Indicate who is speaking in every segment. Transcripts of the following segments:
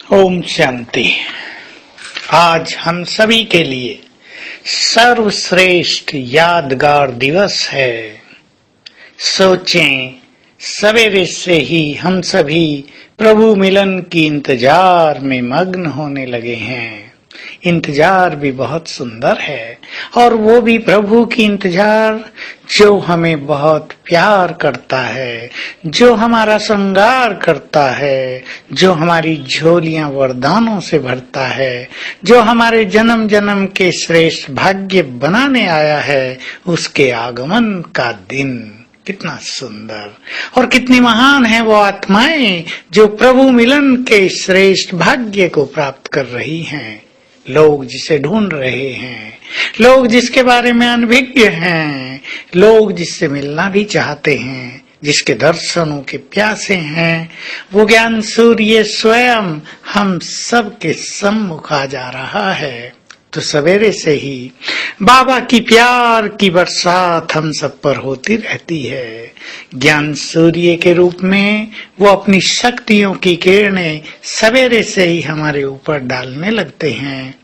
Speaker 1: ओम शांति। आज हम सभी के लिए सर्वश्रेष्ठ यादगार दिवस है। सोचें, सवेरे से ही हम सभी प्रभु मिलन की इंतजार में मग्न होने लगे हैं। इंतजार भी बहुत सुंदर है, और वो भी प्रभु की इंतजार जो हमें बहुत प्यार करता है, जो हमारा श्रृंगार करता है, जो हमारी झोलियां वरदानों से भरता है, जो हमारे जन्म जन्म के श्रेष्ठ भाग्य बनाने आया है। उसके आगमन का दिन कितना सुंदर और कितनी महान है वो आत्माएं जो प्रभु मिलन के श्रेष्ठ भाग्य को प्राप्त कर रही हैं। लोग जिसे ढूंढ रहे हैं, लोग जिसके बारे में अनभिज्ञ हैं, लोग जिससे मिलना भी चाहते हैं, जिसके दर्शनों के प्यासे हैं, वो ज्ञान सूर्य स्वयं हम सब के सम्मुख आ जा रहा है। तो सवेरे से ही बाबा की प्यार की बरसात हम सब पर होती रहती है। ज्ञान सूर्य के रूप में वो अपनी शक्तियों की किरणें सवेरे से ही हमारे ऊपर डालने लगते हैं,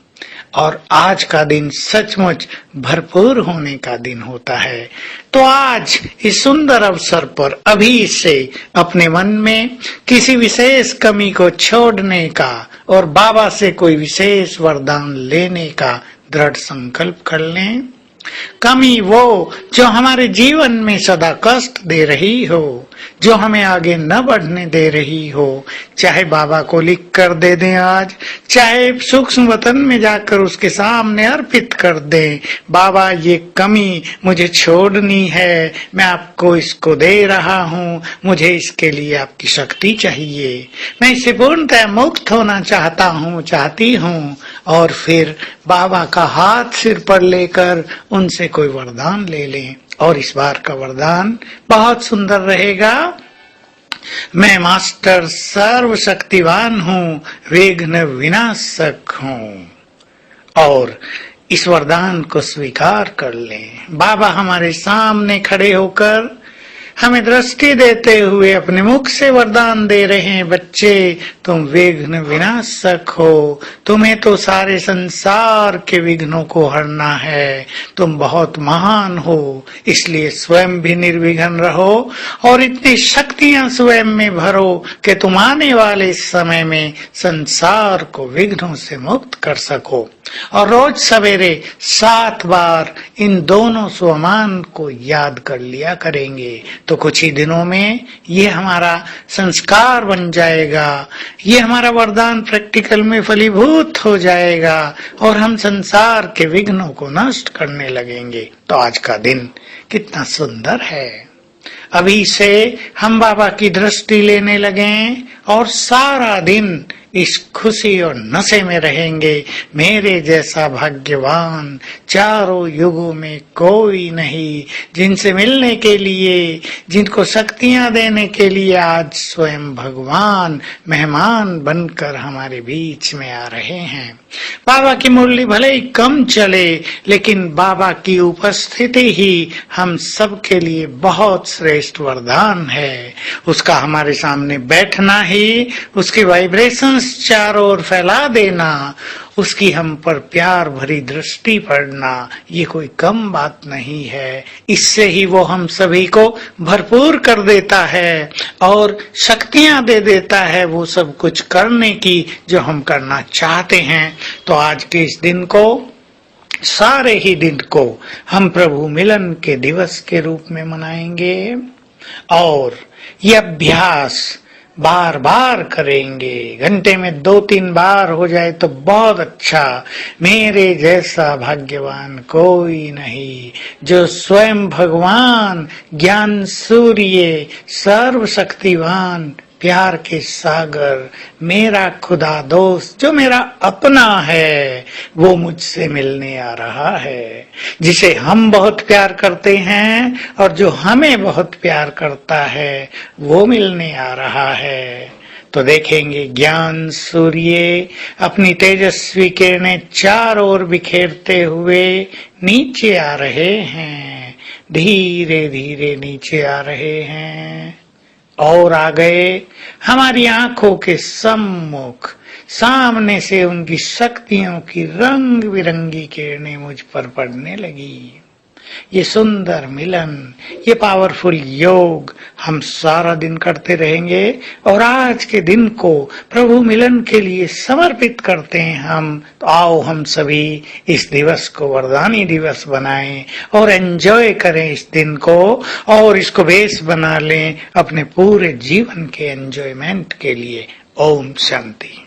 Speaker 1: और आज का दिन सचमुच भरपूर होने का दिन होता है। तो आज इस सुंदर अवसर पर अभी से अपने मन में किसी विशेष कमी को छोड़ने का और बाबा से कोई विशेष वरदान लेने का दृढ़ संकल्प कर लें। कमी वो जो हमारे जीवन में सदा कष्ट दे रही हो, जो हमें आगे न बढ़ने दे रही हो, चाहे बाबा को लिख कर दे दें आज, चाहे सूक्ष्म वतन में जाकर उसके सामने अर्पित कर दें। बाबा, ये कमी मुझे छोड़नी है, मैं आपको इसको दे रहा हूँ, मुझे इसके लिए आपकी शक्ति चाहिए, मैं इससे पूर्णतः मुक्त होना चाहती हूँ। और फिर बाबा का हाथ सिर पर लेकर उनसे कोई वरदान ले लें। और इस बार का वरदान बहुत सुंदर रहेगा। मैं मास्टर सर्वशक्तिवान हूँ, विघ्न विनाशक हूँ। और इस वरदान को स्वीकार कर लें। बाबा हमारे सामने खड़े होकर हमें दृष्टि देते हुए अपने मुख से वरदान दे रहे हैं, बच्चे तुम विघ्न विनाशक हो, तुम्हें तो सारे संसार के विघ्नों को हरना है, तुम बहुत महान हो, इसलिए स्वयं भी निर्विघ्न रहो और इतनी शक्तियां स्वयं में भरो कि तुम आने वाले समय में संसार को विघ्नों से मुक्त कर सको। और रोज सवेरे 7 बार इन दोनों स्वमान को याद कर लिया करेंगे, तो कुछ ही दिनों में ये हमारा संस्कार बन जाएगा, ये हमारा वरदान प्रैक्टिकल में फलीभूत हो जाएगा और हम संसार के विघ्नों को नष्ट करने लगेंगे। तो आज का दिन कितना सुंदर है। अभी से हम बाबा की दृष्टि लेने लगे और सारा दिन इस खुशी और नशे में रहेंगे। मेरे जैसा भाग्यवान चारों युगों में कोई नहीं, जिनसे मिलने के लिए, जिनको शक्तियां देने के लिए आज स्वयं भगवान मेहमान बनकर हमारे बीच में आ रहे हैं। बाबा की मुरली भले ही कम चले, लेकिन बाबा की उपस्थिति ही हम सब के लिए बहुत श्रेष्ठ वरदान है। उसका हमारे सामने बैठना ही, उसकी वाइब्रेशंस चारों ओर फैला देना, उसकी हम पर प्यार भरी दृष्टि पड़ना, ये कोई कम बात नहीं है। इससे ही वो हम सभी को भरपूर कर देता है और शक्तियां दे देता है वो सब कुछ करने की जो हम करना चाहते हैं। तो आज के इस दिन को, सारे ही दिन को हम प्रभु मिलन के दिवस के रूप में मनाएंगे और ये अभ्यास बार बार करेंगे। घंटे में 2-3 बार हो जाए तो बहुत अच्छा। मेरे जैसा भाग्यवान कोई नहीं, जो स्वयं भगवान ज्ञान सूर्य सर्वशक्तिवान प्यार के सागर, मेरा खुदा दोस्त, जो मेरा अपना है, वो मुझसे मिलने आ रहा है। जिसे हम बहुत प्यार करते हैं और जो हमें बहुत प्यार करता है, वो मिलने आ रहा है। तो देखेंगे ज्ञान सूर्य अपनी तेजस्वी किरणें चारों ओर बिखेरते हुए नीचे आ रहे हैं, धीरे धीरे नीचे आ रहे हैं। और आ गए हमारी आंखों के सम्मुख। सामने से उनकी शक्तियों की रंग बिरंगी किरणें मुझ पर पड़ने लगी। ये सुंदर मिलन, ये पावरफुल योग हम सारा दिन करते रहेंगे और आज के दिन को प्रभु मिलन के लिए समर्पित करते हैं हम। तो आओ हम सभी इस दिवस को वरदानी दिवस बनाएं और एंजॉय करें इस दिन को और इसको बेस बना लें अपने पूरे जीवन के एंजॉयमेंट के लिए। ओम शांति।